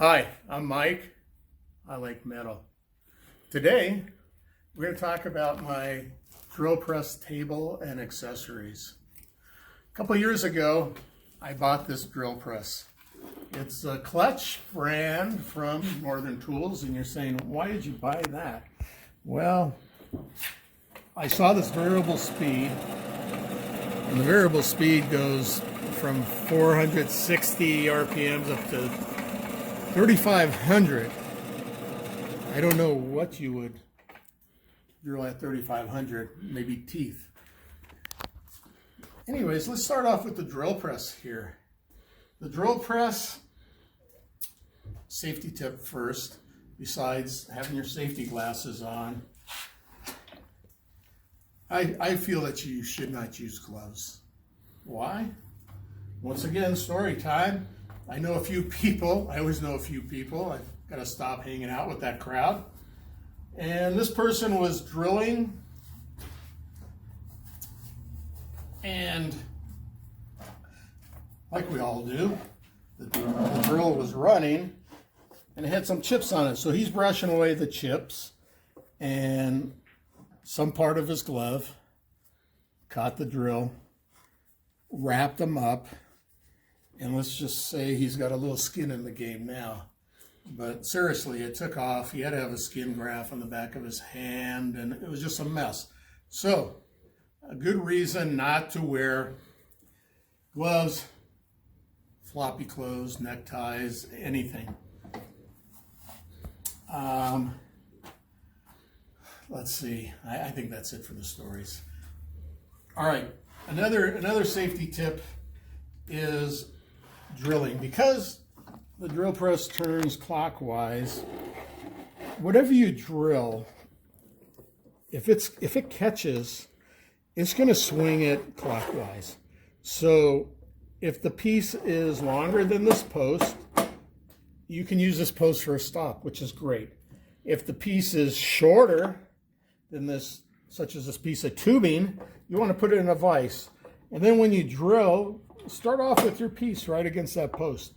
Hi, I'm Mike. I like metal. Today, we're going to talk about my drill press table and accessories. A couple years ago, I bought this drill press. It's a Clutch brand from Northern Tools, and you're saying, why did you buy that? Well, I saw this variable speed, and the variable speed goes from 460 RPMs up to 3,500. I don't know what you would drill at 3,500, maybe teeth. Anyways, let's start off with the drill press here. The drill press, safety tip first, besides having your safety glasses on, I feel that you should not use gloves. Why? Once again, story time. I know a few people, I always know a few people, I've got to stop hanging out with that crowd. And this person was drilling, and like we all do, the drill was running and it had some chips on it. So he's brushing away the chips, and some part of his glove caught the drill, wrapped him up, and let's just say he's got a little skin in the game now. But seriously, it took off. He had to have a skin graft on the back of his hand, and it was just a mess. So, a good reason not to wear gloves, floppy clothes, neckties, anything. Let's see. I think that's it for the stories. All right. Another safety tip is drilling. Because the drill press turns clockwise, whatever you drill, if it catches, it's going to swing it clockwise. So if the piece is longer than this post, you can use this post for a stop, which is great. If the piece is shorter than this, such as this piece of tubing, you want to put it in a vise. And then when you drill, start off with your piece right against that post.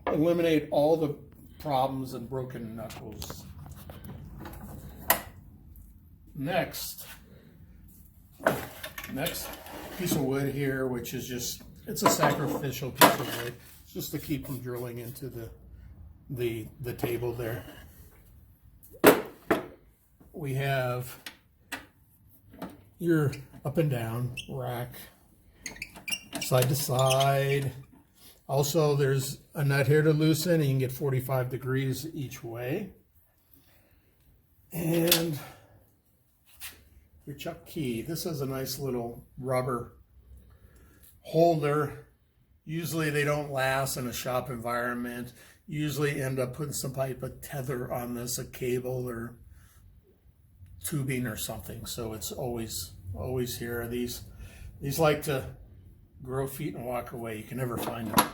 Eliminate all the problems and broken knuckles. Next piece of wood here, which is just, it's a sacrificial piece of wood. It's just to keep from drilling into the table there. We have your up and down rack, side to side. Also, there's a nut here to loosen, and you can get 45 degrees each way. And your chuck key. This is a nice little rubber holder. Usually they don't last in a shop environment. Usually end up putting some type of tether on this, a cable or tubing or something. So it's always here. These like to grow feet and walk away. You can never find them.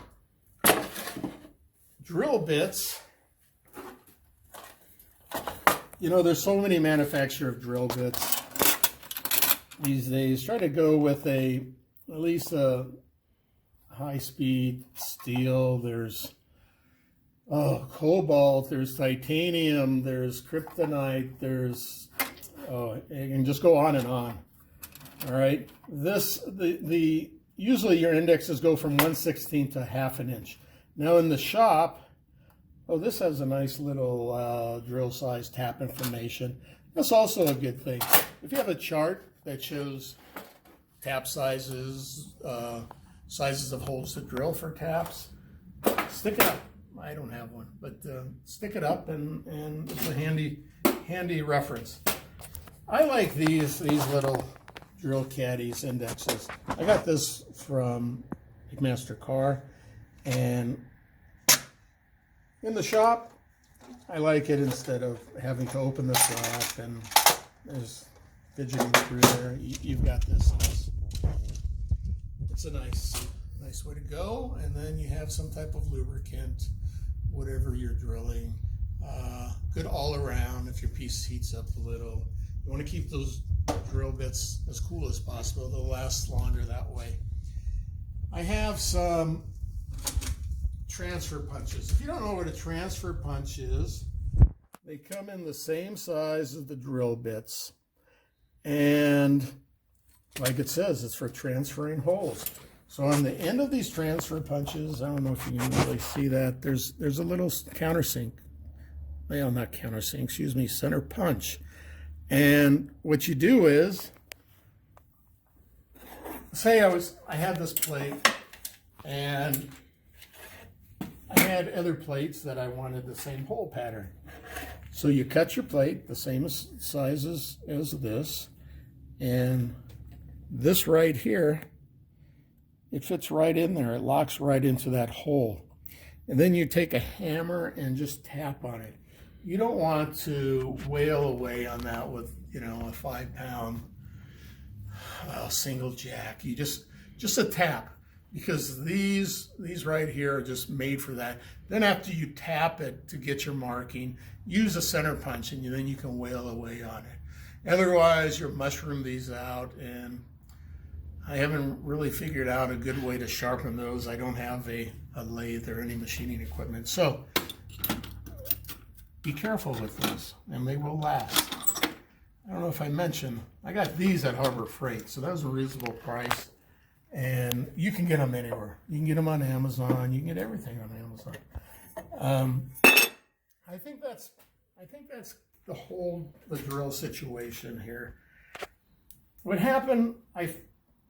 Drill bits. You know, there's so many manufacturers of drill bits these days. Try to go with at least a high-speed steel. There's cobalt, there's titanium, there's kryptonite, there's it can just go on and on. All right, usually your indexes go from 1/16 to 1/2 inch. Now in the shop, this has a nice little drill size tap information. That's also a good thing. If you have a chart that shows tap sizes, sizes of holes to drill for taps, stick it up. I don't have one, but stick it up, and it's a handy reference. I like these little drill caddies indexes. I got this from Master Car, and in the shop I like it instead of having to open this up and there's fidgeting through there. You've got this. It's a nice way to go, and then you have some type of lubricant, whatever you're drilling. Good all around if your piece heats up a little. You want to keep those drill bits as cool as possible. They'll last longer that way. I have some transfer punches. If you don't know what a transfer punch is, they come in the same size as the drill bits. And like it says, it's for transferring holes. So on the end of these transfer punches, I don't know if you can really see that, there's a little countersink. Well, not countersink, excuse me, center punch. And what you do is, say I had this plate and I had other plates that I wanted the same hole pattern. So you cut your plate the same size as this, and this right here, it fits right in there. It locks right into that hole. And then you take a hammer and just tap on it. You don't want to wail away on that with, you know, a 5-pound single jack. You just a tap, because these right here are just made for that. Then after you tap it to get your marking, use a center punch, and then you can wail away on it. Otherwise, you'll mushroom these out, and I haven't really figured out a good way to sharpen those. I don't have a lathe or any machining equipment. So be careful with this, and they will last. I don't know if I mentioned, I got these at Harbor Freight, so that was a reasonable price. And you can get them anywhere. You can get them on Amazon. You can get everything on Amazon. I think that's the drill situation here. What happened, I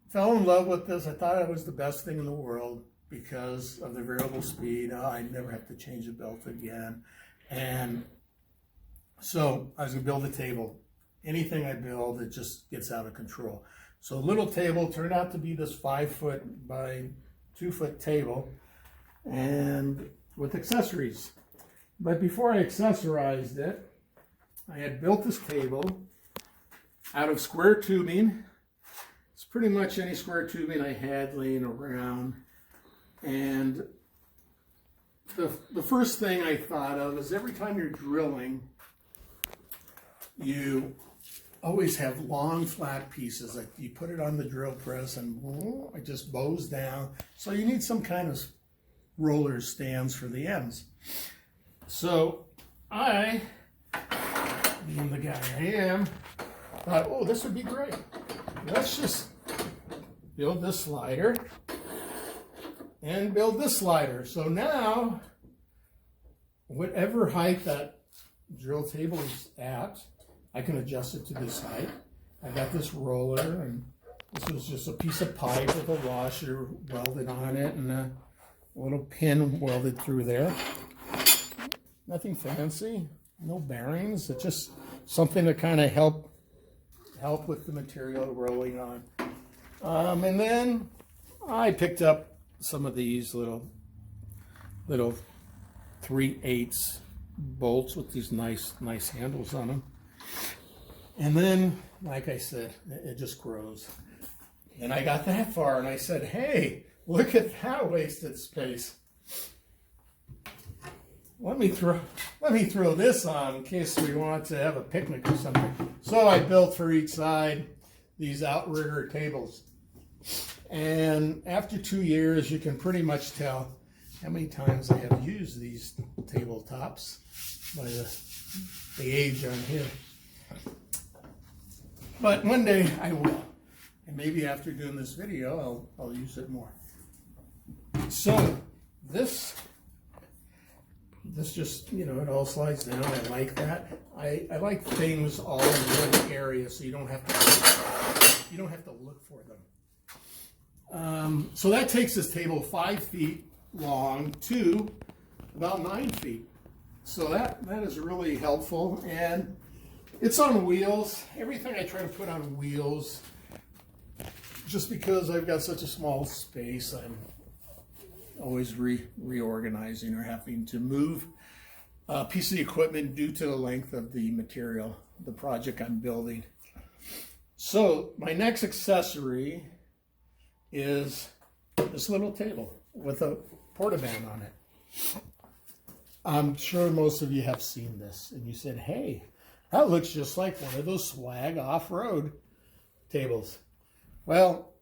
fell in love with this. I thought it was the best thing in the world because of the variable speed. I never have to change the belt again. And so I was gonna build a table. Anything I build, it just gets out of control. So a little table turned out to be this 5-foot by 2-foot table, and with accessories. But before I accessorized it, I had built this table out of square tubing. It's pretty much any square tubing I had laying around. And the first thing I thought of is every time you're drilling, you always have long flat pieces. Like you put it on the drill press and it just bows down. So you need some kind of roller stands for the ends. So I, being the guy I am, thought, oh, this would be great. Let's just build this slider and build this slider. So now, whatever height that drill table is at, I can adjust it to this height. I got this roller, and this was just a piece of pipe with a washer welded on it and a little pin welded through there. Nothing fancy, no bearings. It's just something to kind of help with the material rolling on. And then I picked up some of these little 3/8 bolts with these nice handles on them. And then, like I said, it just grows. And I got that far and I said, hey, look at that wasted space. Let me throw this on in case we want to have a picnic or something. So I built for each side these outrigger tables. And after 2 years, you can pretty much tell how many times I have used these tabletops by the age on here. But one day I will. And maybe after doing this video, I'll use it more. So this just, you know, it all slides down. I like that. I like things all in one area, so you don't have to look for them. So that takes this table 5 feet long to about 9 feet. So that is really helpful, and it's on wheels. Everything I try to put on wheels, just because I've got such a small space, I'm always reorganizing or having to move a piece of the equipment due to the length of the material, the project I'm building. So my next accessory is this little table with a portaband on it. I'm sure most of you have seen this and you said, hey, that looks just like one of those swag off-road tables. Well,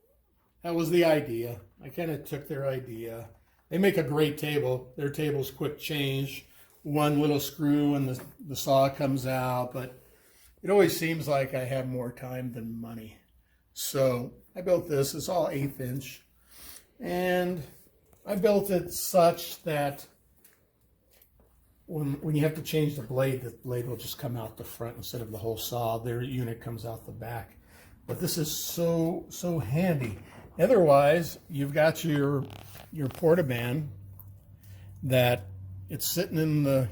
that was the idea. I kind of took their idea They make a great table. Their table's quick change. One little screw and the saw comes out, but it always seems like I have more time than money. So I built this. It's all 1/8 inch. And I built it such that when you have to change the blade will just come out the front instead of the whole saw. Their unit comes out the back. But this is so handy. Otherwise, you've got your portaband that it's sitting in the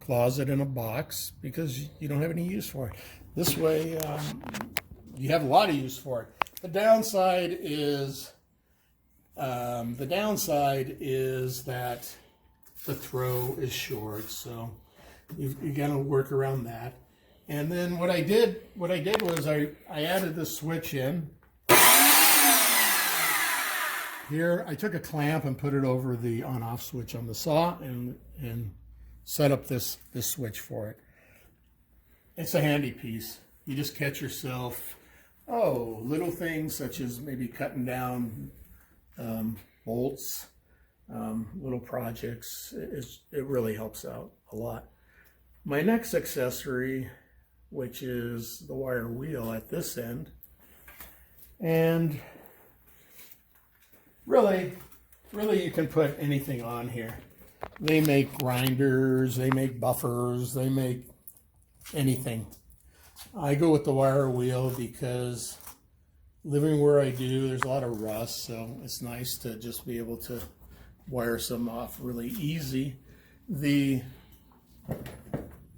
closet in a box because you don't have any use for it. This way, you have a lot of use for it. The downside is that the throw is short, so you got to work around that. And then what I did was I added this switch in. Here, I took a clamp and put it over the on-off switch on the saw and set up this switch for it. It's a handy piece. You just catch yourself, little things such as maybe cutting down bolts, little projects. It really helps out a lot. My next accessory, which is the wire wheel at this end, and really you can put anything on here. They make grinders, they make buffers, they make anything. I go with the wire wheel because living where I do, there's a lot of rust, so it's nice to just be able to wire some off really easy. The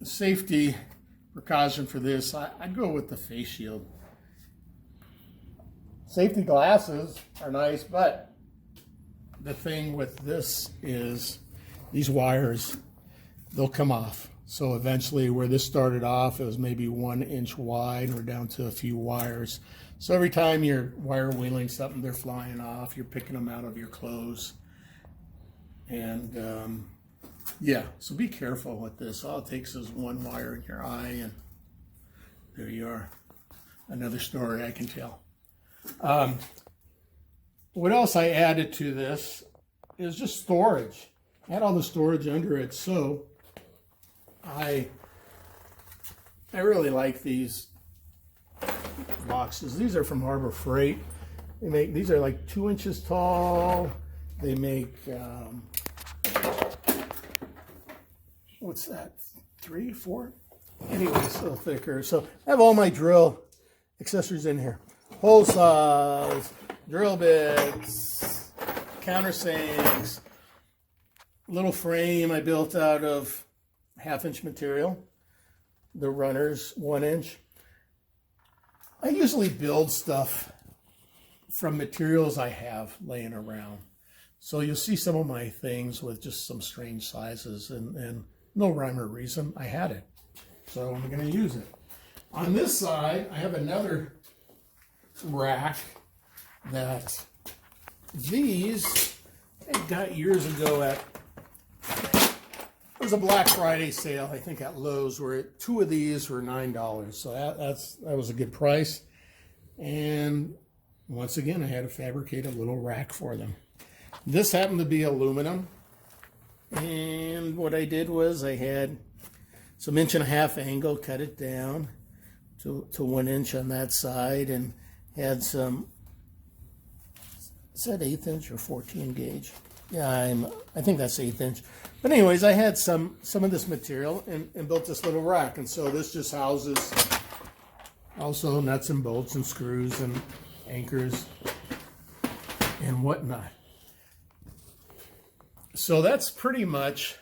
safety precaution for this, I'd go with the face shield. Safety glasses are nice, but the thing with this is these wires, they'll come off. So eventually where this started off, it was maybe 1 inch wide. We're down to a few wires. So every time you're wire wheeling something, they're flying off. You're picking them out of your clothes. And yeah, so be careful with this. All it takes is one wire in your eye and there you are. Another story I can tell. What else I added to this is just storage. I had all the storage under it, so I really like these boxes. These are from Harbor Freight. These are like 2 inches tall. They make what's that? 3, 4? Anyway, it's a little thicker. So I have all my drill accessories in here. Hole saws, drill bits, countersinks, little frame I built out of 1/2 inch material. The runners 1 inch. I usually build stuff from materials I have laying around. So you'll see some of my things with just some strange sizes and no rhyme or reason. I had it, so I'm going to use it. On this side, I have another rack that these I got years ago at, it was a Black Friday sale, I think at Lowe's, where 2 of these were $9. So that was a good price. And once again, I had to fabricate a little rack for them. This happened to be aluminum. And what I did was I had some 1.5 inch angle, cut it down to 1 inch on that side, and had some, is that 1/8 inch or 14 gauge? Yeah, I think that's 1/8 inch. But anyways, I had some of this material and built this little rack. And so this just houses also nuts and bolts and screws and anchors and whatnot. So that's pretty much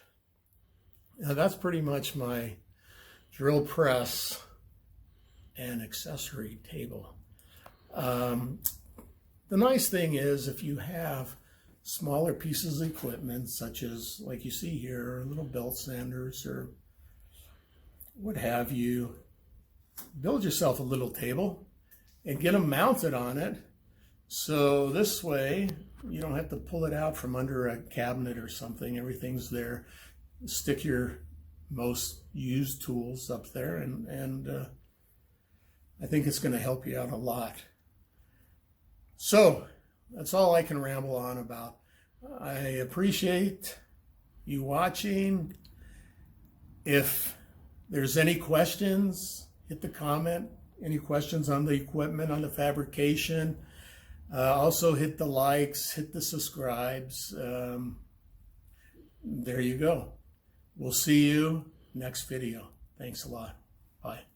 my drill press and accessory table. The nice thing is if you have smaller pieces of equipment, such as like you see here, little belt sanders or what have you, build yourself a little table and get them mounted on it. So this way you don't have to pull it out from under a cabinet or something. Everything's there. Stick your most used tools up there, and I think it's going to help you out a lot. So that's all I can ramble on about. I appreciate you watching. If there's any questions, hit the comment. Any questions on the equipment, on the fabrication. Also hit the likes, hit the subscribes. There you go. We'll see you next video. Thanks a lot. Bye.